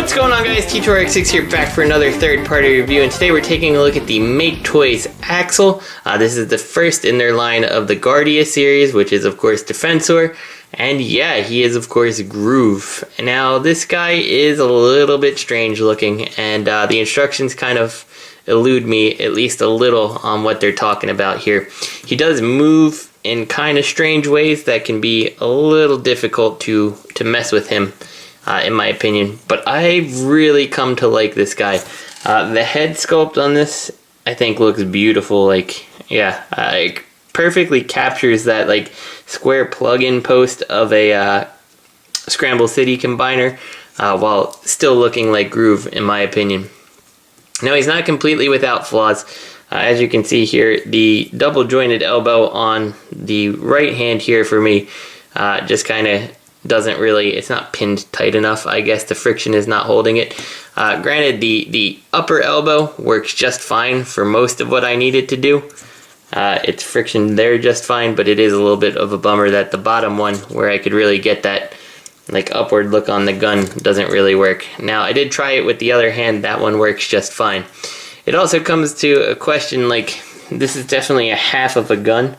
What's going on, guys? T2RX6 here, back for another third-party review, and today we're taking a look at the Maketoys axle. This is the first in their line of the Guardia series, which is of course Defensor, and yeah, he is of course Groove. Now this guy is a little bit strange looking, and the instructions kind of elude me at least a little on what they're talking about here. He does move in kind of strange ways that can be a little difficult to mess with him. In my opinion, but I've really come to like this guy. The head sculpt on this, I think, looks beautiful. Like, yeah, it perfectly captures that like square plug-in post of a Scramble City combiner, while still looking like Groove, in my opinion. Now, he's not completely without flaws. As you can see here, the double jointed elbow on the right hand here for me just kind of doesn't really, it's not pinned tight enough. I guess the friction is not holding it. Granted, the upper elbow works just fine for most of what I need it to do. It's friction there just fine, but it is a little bit of a bummer that the bottom one, where I could really get that like upward look on the gun, doesn't really work. Now, I did try it with the other hand. That one works just fine. It also comes to a question, like, this is definitely a half of a gun.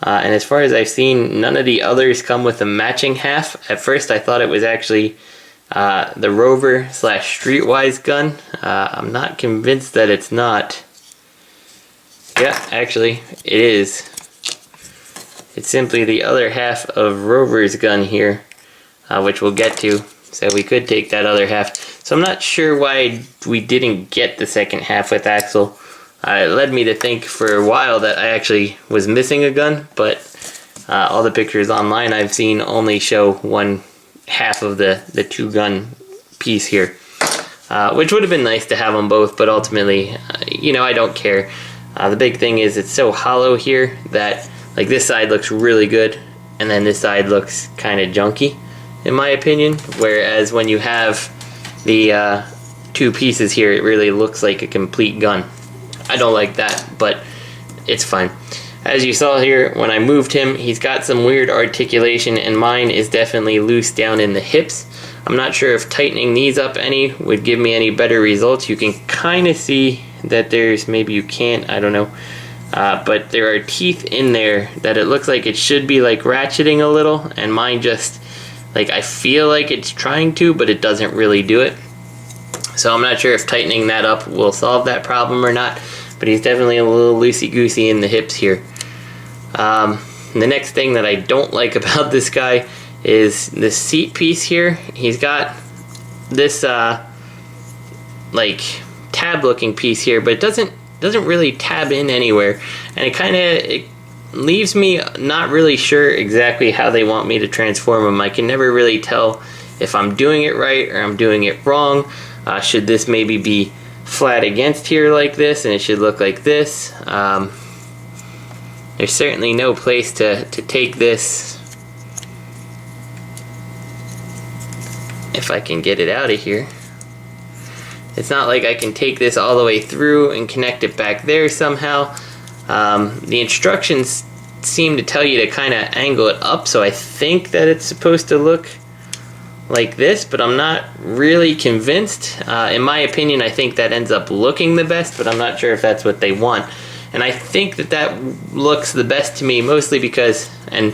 And as far as I've seen, none of the others come with a matching half. At first I thought it was actually the Rover / Streetwise gun. I'm not convinced that it's not. Yeah, actually it is. It's simply the other half of Rover's gun here, which we'll get to. So we could take that other half. So I'm not sure why we didn't get the second half with Axel. It led me to think for a while that I actually was missing a gun, but all the pictures online I've seen only show one half of the two gun piece here, which would have been nice to have them both, but ultimately, you know, I don't care. The big thing is it's so hollow here that like this side looks really good, and then this side looks kind of junky, in my opinion, whereas when you have the two pieces here, it really looks like a complete gun. I don't like that, but it's fine. As you saw here, when I moved him, he's got some weird articulation, and mine is definitely loose down in the hips. I'm not sure if tightening these up any would give me any better results. You can kind of see that there's, maybe you can't, I don't know. But there are teeth in there that it looks like it should be like ratcheting a little, and mine just, like, I feel like it's trying to, but it doesn't really do it. So I'm not sure if tightening that up will solve that problem or not, but he's definitely a little loosey-goosey in the hips here. The next thing that I don't like about this guy is the seat piece here. He's got this like tab-looking piece here, but it doesn't really tab in anywhere, and it leaves me not really sure exactly how they want me to transform him. I can never really tell if I'm doing it right or I'm doing it wrong. Should this maybe be flat against here like this, and it should look like this? There's certainly no place to take this. If I can get it out of here. It's not like I can take this all the way through and connect it back there somehow. The instructions seem to tell you to kind of angle it up, so I think that it's supposed to look like this, but I'm not really convinced. In my opinion, I think that ends up looking the best, but I'm not sure if that's what they want. And I think that looks the best to me, mostly because, and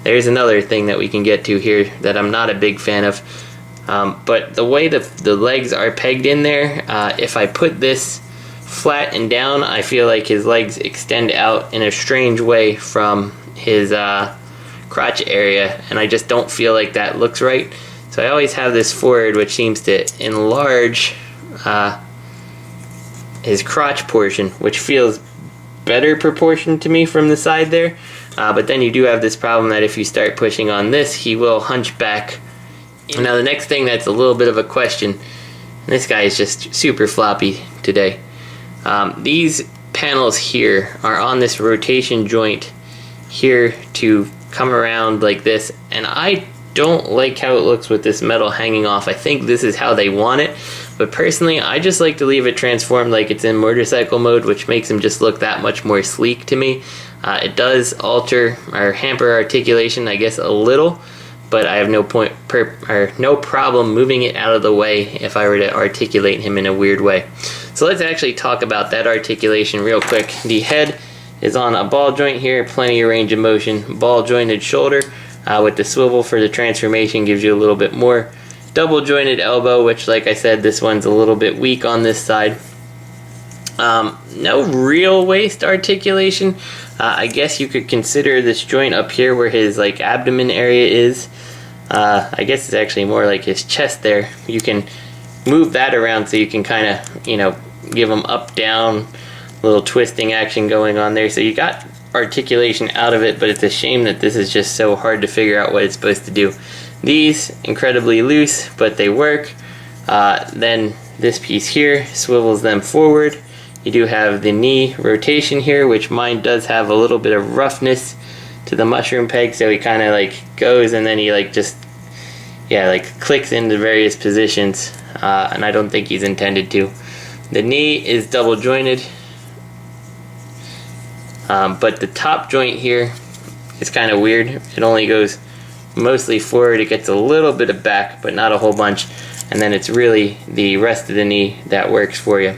there's another thing that we can get to here that I'm not a big fan of, but the way the legs are pegged in there, if I put this flat and down, I feel like his legs extend out in a strange way from his crotch area, and I just don't feel like that looks right. So I always have this forward, which seems to enlarge his crotch portion, which feels better proportioned to me from the side there. But then you do have this problem that if you start pushing on this, he will hunch back. Now the next thing that's a little bit of a question, and this guy is just super floppy today. These panels here are on this rotation joint here to come around like this, and I don't like how it looks with this metal hanging off. I think this is how they want it, but personally I just like to leave it transformed like it's in motorcycle mode, which makes him just look that much more sleek to me. It does alter or hamper articulation, I guess, a little, but I have no problem moving it out of the way if I were to articulate him in a weird way. So let's actually talk about that articulation real quick. The head is on a ball joint here, plenty of range of motion, ball jointed shoulder with the swivel for the transformation gives you a little bit more. Double jointed elbow, which like I said, this one's a little bit weak on this side. No real waist articulation. I guess you could consider this joint up here where his like abdomen area is. I guess it's actually more like his chest there. You can move that around so you can kind of, you know, give him up, down, little twisting action going on there. So you got articulation out of it, but it's a shame that this is just so hard to figure out what it's supposed to do. These, incredibly loose, but they work. Then this piece here swivels them forward. You do have the knee rotation here, which mine does have a little bit of roughness to the mushroom peg, so he kind of like goes and then he like just, yeah, like clicks into various positions, and I don't think he's intended to. The knee is double jointed, but the top joint here is kind of weird. It only goes mostly forward. It gets a little bit of back, but not a whole bunch, and then it's really the rest of the knee that works for you.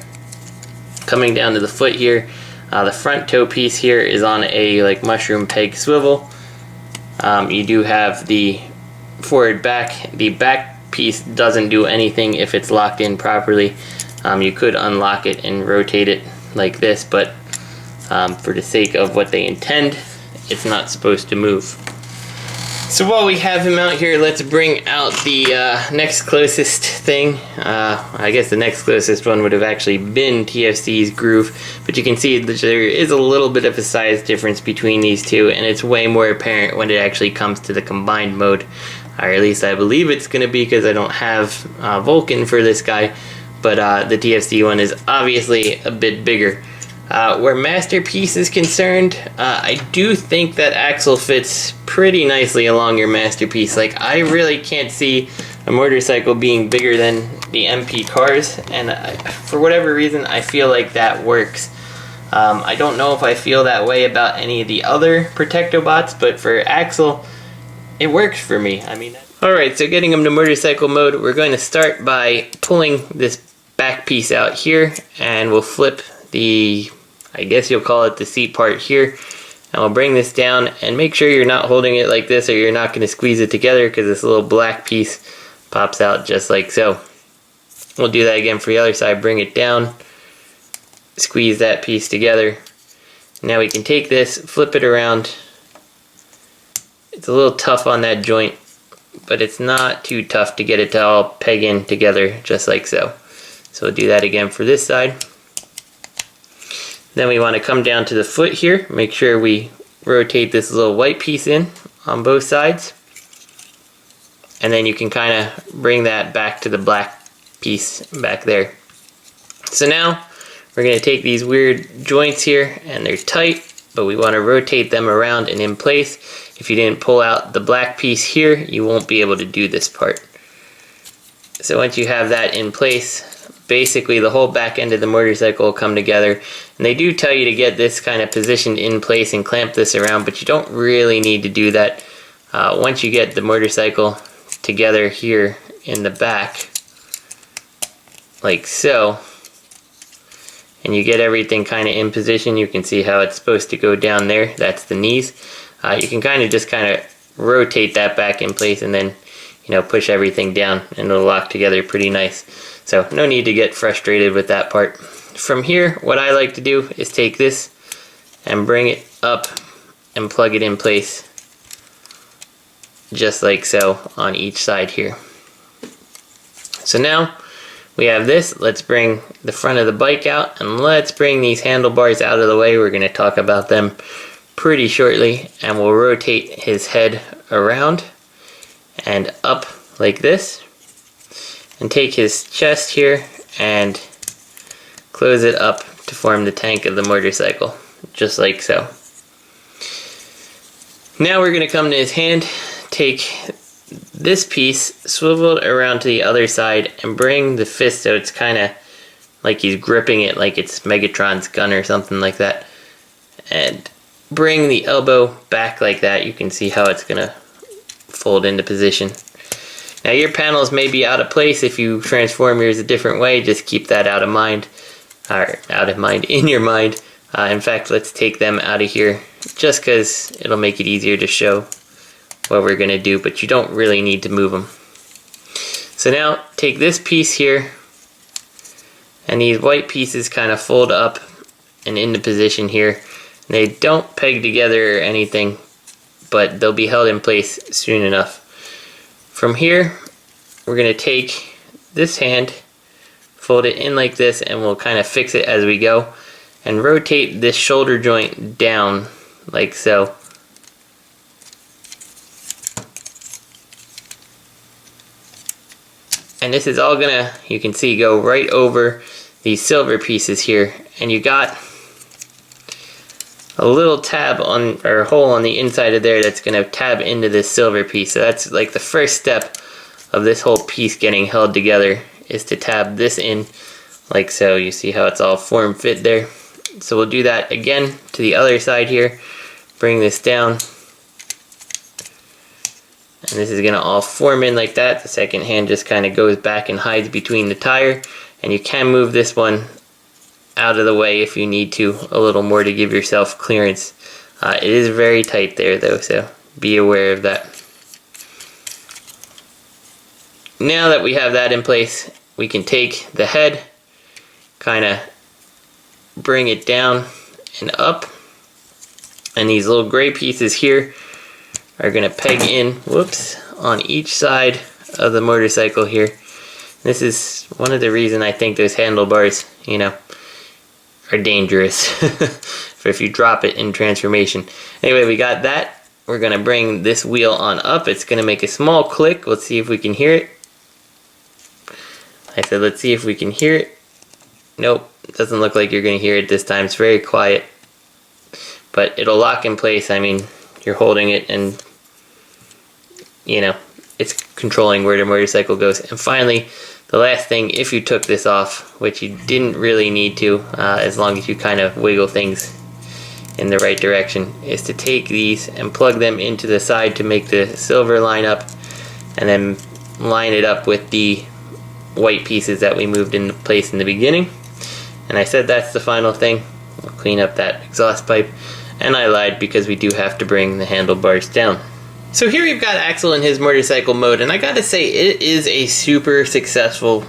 Coming down to the foot here, the front toe piece here is on a like mushroom peg swivel. You do have the forward back. The back piece doesn't do anything if it's locked in properly. You could unlock it and rotate it like this, but for the sake of what they intend, it's not supposed to move. So while we have him out here, let's bring out the next closest thing. I guess the next closest one would have actually been TFC's Groove, but you can see that there is a little bit of a size difference between these two, and it's way more apparent when it actually comes to the combined mode. Or at least I believe it's going to be, because I don't have Vulcan for this guy, but the TFC one is obviously a bit bigger. Where Masterpiece is concerned, I do think that Axle fits pretty nicely along your Masterpiece. Like, I really can't see a motorcycle being bigger than the MP cars, and for whatever reason, I feel like that works. I don't know if I feel that way about any of the other Protectobots, but for Axle, it works for me. I mean, alright, so getting him to motorcycle mode, we're going to start by pulling this back piece out here, and we'll flip the, I guess you'll call it the seat part here, and we'll bring this down, and make sure you're not holding it like this or you're not going to squeeze it together, because this little black piece pops out just like so. We'll do that again for the other side. Bring it down, squeeze that piece together. Now we can take this, flip it around. It's a little tough on that joint, but it's not too tough to get it to all peg in together just like so. So we'll do that again for this side. Then we want to come down to the foot here, make sure we rotate this little white piece in on both sides. And then you can kind of bring that back to the black piece back there. So now we're going to take these weird joints here, and they're tight, but we want to rotate them around and in place. If you didn't pull out the black piece here, you won't be able to do this part. So once you have that in place, basically the whole back end of the motorcycle will come together. And they do tell you to get this kind of positioned in place and clamp this around, but you don't really need to do that. Once you get the motorcycle together here in the back, like so, and you get everything kind of in position, you can see how it's supposed to go down there. That's the knees. You can kind of rotate that back in place, and then, you know, push everything down, and it'll lock together pretty nice. So no need to get frustrated with that part. From here, what I like to do is take this and bring it up and plug it in place just like so on each side here. So now we have this. Let's bring the front of the bike out, and let's bring these handlebars out of the way. We're going to talk about them pretty shortly, and we'll rotate his head around and up like this, and take his chest here and close it up to form the tank of the motorcycle, just like so. Now we're going to come to his hand, take this piece, swivel it around to the other side, and bring the fist so it's kind of like he's gripping it like it's Megatron's gun or something like that. And bring the elbow back like that. You can see how it's going to fold into position. Now your panels may be out of place if you transform yours a different way. Just keep that out of mind, or in your mind. In fact, let's take them out of here just because it'll make it easier to show what we're going to do, but you don't really need to move them. So now take this piece here, and these white pieces kind of fold up and into position here. They don't peg together or anything, but they'll be held in place soon enough. From here, we're going to take this hand, fold it in like this, and we'll kind of fix it as we go, and rotate this shoulder joint down like so. And this is all gonna, you can see, go right over these silver pieces here, and you got a little tab on, or hole on the inside of there that's gonna tab into this silver piece. So that's like the first step of this whole piece getting held together, is to tab this in like so. You see how it's all form fit there? So we'll do that again to the other side here. Bring this down. And this is gonna all form in like that. The second hand just kind of goes back and hides between the tire. And you can move this one out of the way if you need to, a little more, to give yourself clearance. It is very tight there though, so be aware of that. Now that we have that in place, we can take the head, kind of bring it down and up, and these little gray pieces here are going to peg in, whoops, on each side of the motorcycle here. This is one of the reasons I think those handlebars, you know, are dangerous for if you drop it in transformation. Anyway, we got that. We're going to bring this wheel on up. It's going to make a small click. Let's see if we can hear it. I said let's see if we can hear it. Nope, it doesn't look like you're going to hear it this time. It's very quiet, but it'll lock in place. I mean, you're holding it and, you know, it's controlling where the motorcycle goes. And finally, the last thing, if you took this off, which you didn't really need to, as long as you kind of wiggle things in the right direction, is to take these and plug them into the side to make the silver line up, and then line it up with the white pieces that we moved into place in the beginning. And I said that's the final thing. We'll clean up that exhaust pipe, and I lied because we do have to bring the handlebars down. So here we've got Axel in his motorcycle mode, and I gotta say, it is a super successful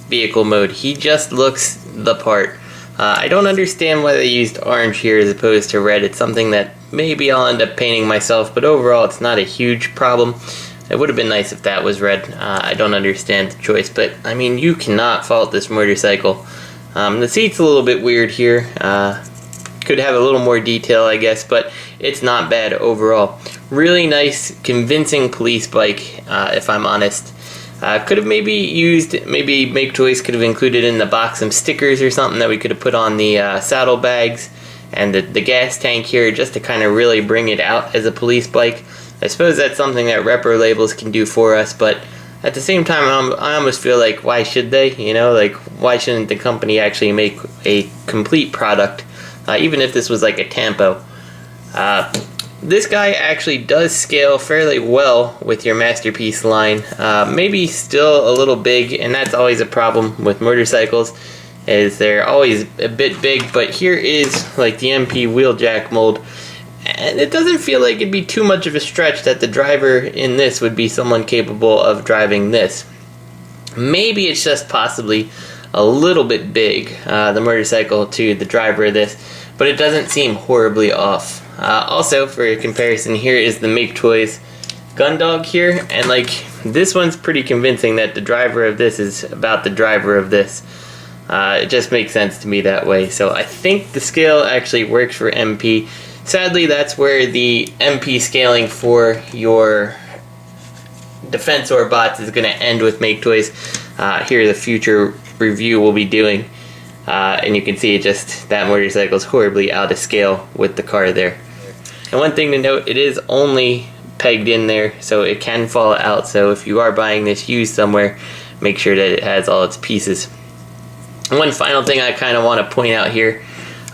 vehicle mode. He just looks the part. I don't understand why they used orange here as opposed to red. It's something that maybe I'll end up painting myself, but overall it's not a huge problem. It would have been nice if that was red. I don't understand the choice, but I mean, you cannot fault this motorcycle. The seat's a little bit weird here. Could have a little more detail, I guess, but it's not bad overall. Really nice, convincing police bike, if I'm honest. Could have maybe Maketoys could have included in the box some stickers or something that we could have put on the saddle bags and the gas tank here, just to kind of really bring it out as a police bike. I suppose that's something that repro labels can do for us, but at the same time, I almost feel like, why should they? You know, like, why shouldn't the company actually make a complete product? Even if this was like a Tampo. This guy actually does scale fairly well with your Masterpiece line. Maybe still a little big, and that's always a problem with motorcycles, is they're always a bit big, but here is like the MP wheeljack mold, and it doesn't feel like it'd be too much of a stretch that the driver in this would be someone capable of driving this. Maybe it's just possibly a little bit big, the motorcycle to the driver of this, but it doesn't seem horribly off. Also, for a comparison, here is the Maketoys Gundog here, and like, this one's pretty convincing that the driver of this is about the driver of this. It just makes sense to me that way, so I think the scale actually works for MP. Sadly, that's where the MP scaling for your Defensor bots is going to end with Maketoys. Here, the future review we'll be doing. And you can see it just, that motorcycle is horribly out of scale with the car there. And one thing to note, it is only pegged in there, so it can fall out. So if you are buying this used somewhere, make sure that it has all its pieces. And one final thing I kind of want to point out here,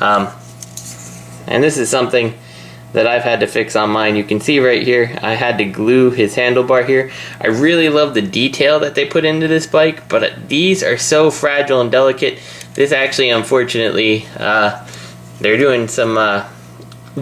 and this is something that I've had to fix on mine. You can see right here, I had to glue his handlebar here. I really love the detail that they put into this bike, but these are so fragile and delicate. This actually, unfortunately, they're doing some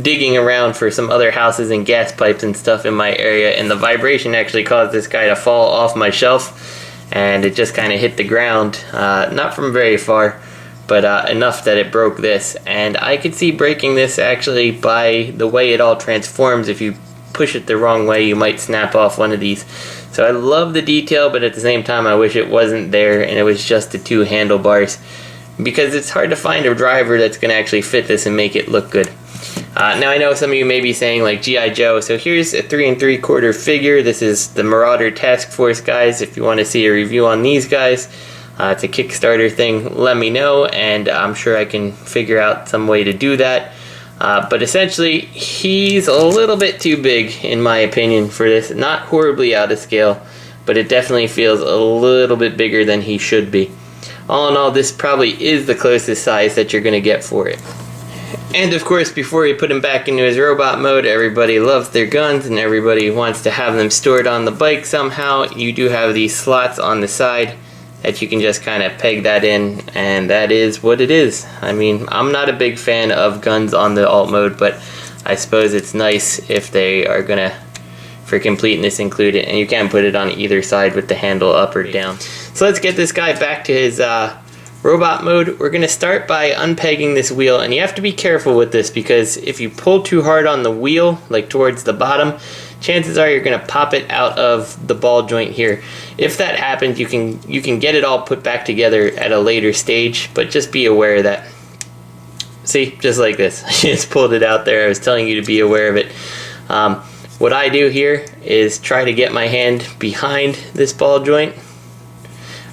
digging around for some other houses and gas pipes and stuff in my area, and the vibration actually caused this guy to fall off my shelf, and it just kind of hit the ground, not from very far, but enough that it broke this. And I could see breaking this actually by the way it all transforms. If you push it the wrong way, you might snap off one of these. So I love the detail, but at the same time I wish it wasn't there and it was just the two handlebars, because it's hard to find a driver that's going to actually fit this and make it look good. Now I know some of you may be saying like G.I. Joe, so here's a 3 3/4 figure. This is the Marauder Task Force guys. If you want to see a review on these guys, it's a Kickstarter thing, let me know, and I'm sure I can figure out some way to do that. But essentially, he's a little bit too big, in my opinion, for this. Not horribly out of scale, but it definitely feels a little bit bigger than he should be. All in all, this probably is the closest size that you're going to get for it. And of course, before you put him back into his robot mode, everybody loves their guns and everybody wants to have them stored on the bike somehow. You do have these slots on the side that you can just kind of peg that in, and that is what it is. I mean, I'm not a big fan of guns on the alt mode, but I suppose it's nice if they are gonna, for completeness, include it, and you can put it on either side with the handle up or down. So let's get this guy back to his robot mode. We're gonna start by unpegging this wheel, and you have to be careful with this because if you pull too hard on the wheel, like towards the bottom, chances are you're going to pop it out of the ball joint here. If that happens, you can get it all put back together at a later stage, but just be aware of that. See, just like this. I just pulled it out there. I was telling you to be aware of it. What I do here is try to get my hand behind this ball joint.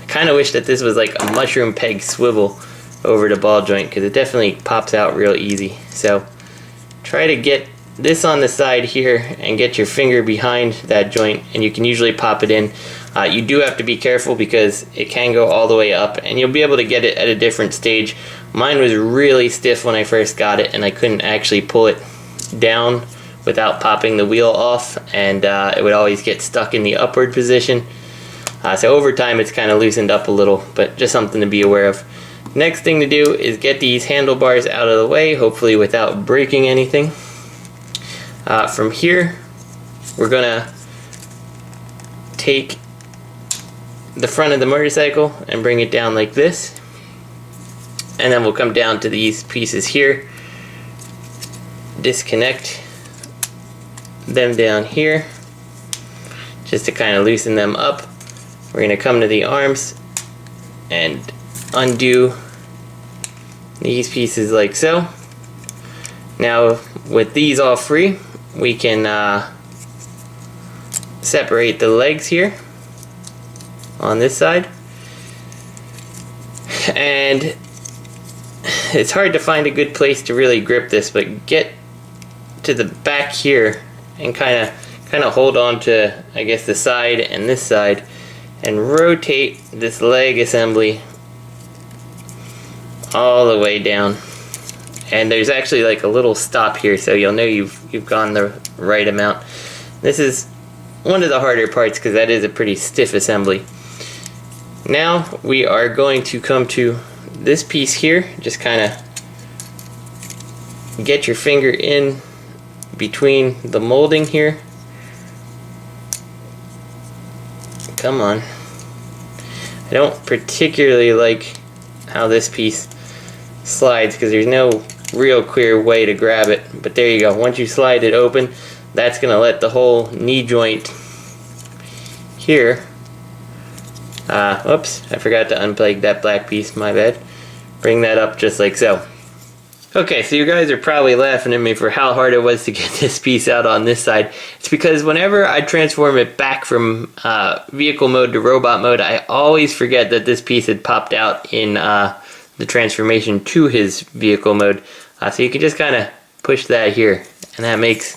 I kind of wish that this was like a mushroom peg swivel over the ball joint, because it definitely pops out real easy. So try to get this on the side here and get your finger behind that joint, and you can usually pop it in. You do have to be careful because it can go all the way up, and you'll be able to get it at a different stage. Mine was really stiff when I first got it, and I couldn't actually pull it down without popping the wheel off, and it would always get stuck in the upward position. So over time it's kind of loosened up a little, but just something to be aware of. Next thing to do is get these handlebars out of the way, hopefully without breaking anything. From here, we're gonna take the front of the motorcycle and bring it down like this, and then we'll come down to these pieces here, disconnect them down here just to kind of loosen them up. We're gonna come to the arms and undo these pieces like so. Now with these all free, we can separate the legs here on this side, and it's hard to find a good place to really grip this, but get to the back here and kind of hold on to, I guess, the side and this side, and rotate this leg assembly all the way down. And there's actually like a little stop here, so you'll know you've gone the right amount. This is one of the harder parts because that is a pretty stiff assembly. Now we are going to come to this piece here. Just kind of get your finger in between the molding here. Come on. I don't particularly like how this piece slides because there's no real clear way to grab it, but there you go. Once you slide it open, that's gonna let the whole knee joint here, oops, I forgot to unplug that black piece, my bad. Bring that up just like so. Okay, so you guys are probably laughing at me for how hard it was to get this piece out on this side. It's because whenever I transform it back from vehicle mode to robot mode, I always forget that this piece had popped out in the transformation to his vehicle mode. So you can just kind of push that here, and that makes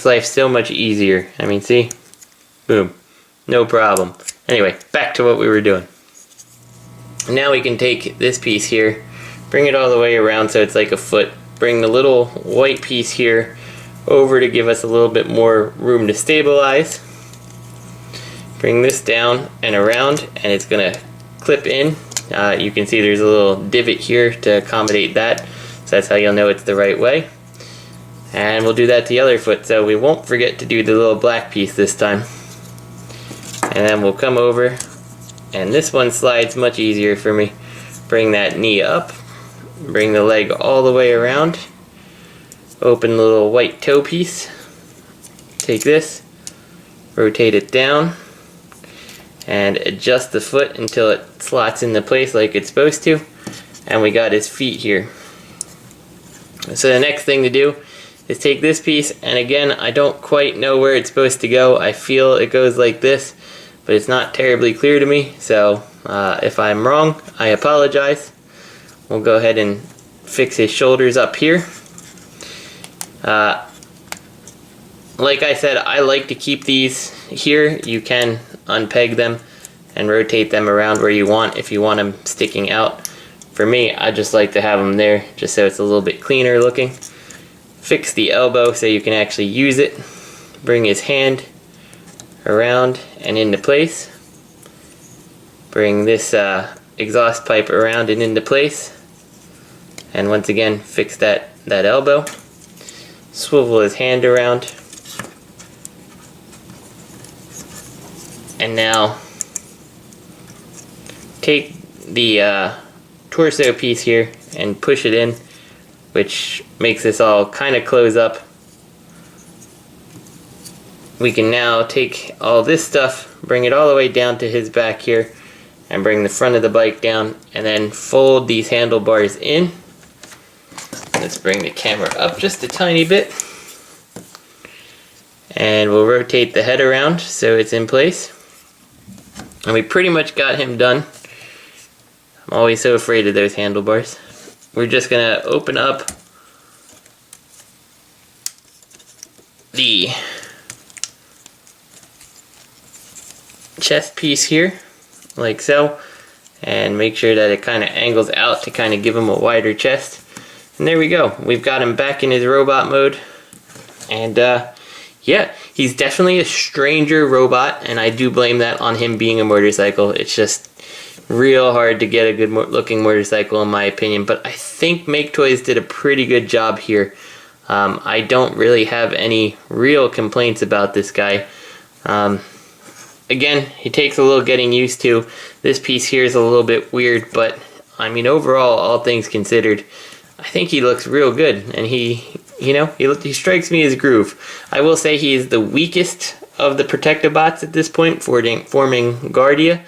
life so much easier. I mean, see? Boom. No problem. Anyway, back to what we were doing. Now we can take this piece here, bring it all the way around so it's like a foot, bring the little white piece here over to give us a little bit more room to stabilize. Bring this down and around, and it's gonna clip in. You can see there's a little divot here to accommodate that, so that's how you'll know it's the right way. And we'll do that to the other foot, so we won't forget to do the little black piece this time. And then we'll come over, and this one slides much easier for me. Bring that knee up, bring the leg all the way around, open the little white toe piece, take this, rotate it down, and adjust the foot until it slots into place like it's supposed to, and we got his feet here. So the next thing to do is take this piece, and again, I don't quite know where it's supposed to go. I feel it goes like this, but it's not terribly clear to me, so if I'm wrong, I apologize. We'll go ahead and fix his shoulders up here. Like I said, I like to keep these here. You can unpeg them and rotate them around where you want if you want them sticking out. For me, I just like to have them there just so it's a little bit cleaner looking. Fix the elbow so you can actually use it. Bring his hand around and into place. Bring this exhaust pipe around and into place. And once again, fix that elbow. Swivel his hand around. And now take the torso piece here and push it in, which makes this all kind of close up. We can now take all this stuff, bring it all the way down to his back here, and bring the front of the bike down, and then fold these handlebars in. Let's bring the camera up just a tiny bit, and we'll rotate the head around so it's in place. And we pretty much got him done. I'm always so afraid of those handlebars. We're just gonna open up the chest piece here, like so, and make sure that it kind of angles out to kind of give him a wider chest. And there we go. We've got him back in his robot mode. And yeah, he's definitely a stranger robot, and I do blame that on him being a motorcycle. It's just real hard to get a good looking motorcycle in my opinion, but I think Maketoys did a pretty good job here. I don't really have any real complaints about this guy. Again, he takes a little getting used to. This piece here is a little bit weird, but I mean overall, all things considered, I think he looks real good, and he strikes me as groove. I will say he is the weakest of the Protectobots at this point, forming Guardia.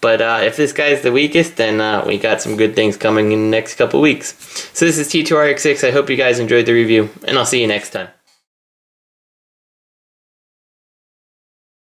But if this guy's the weakest, then we got some good things coming in the next couple weeks. So this is T2RX6. I hope you guys enjoyed the review, and I'll see you next time.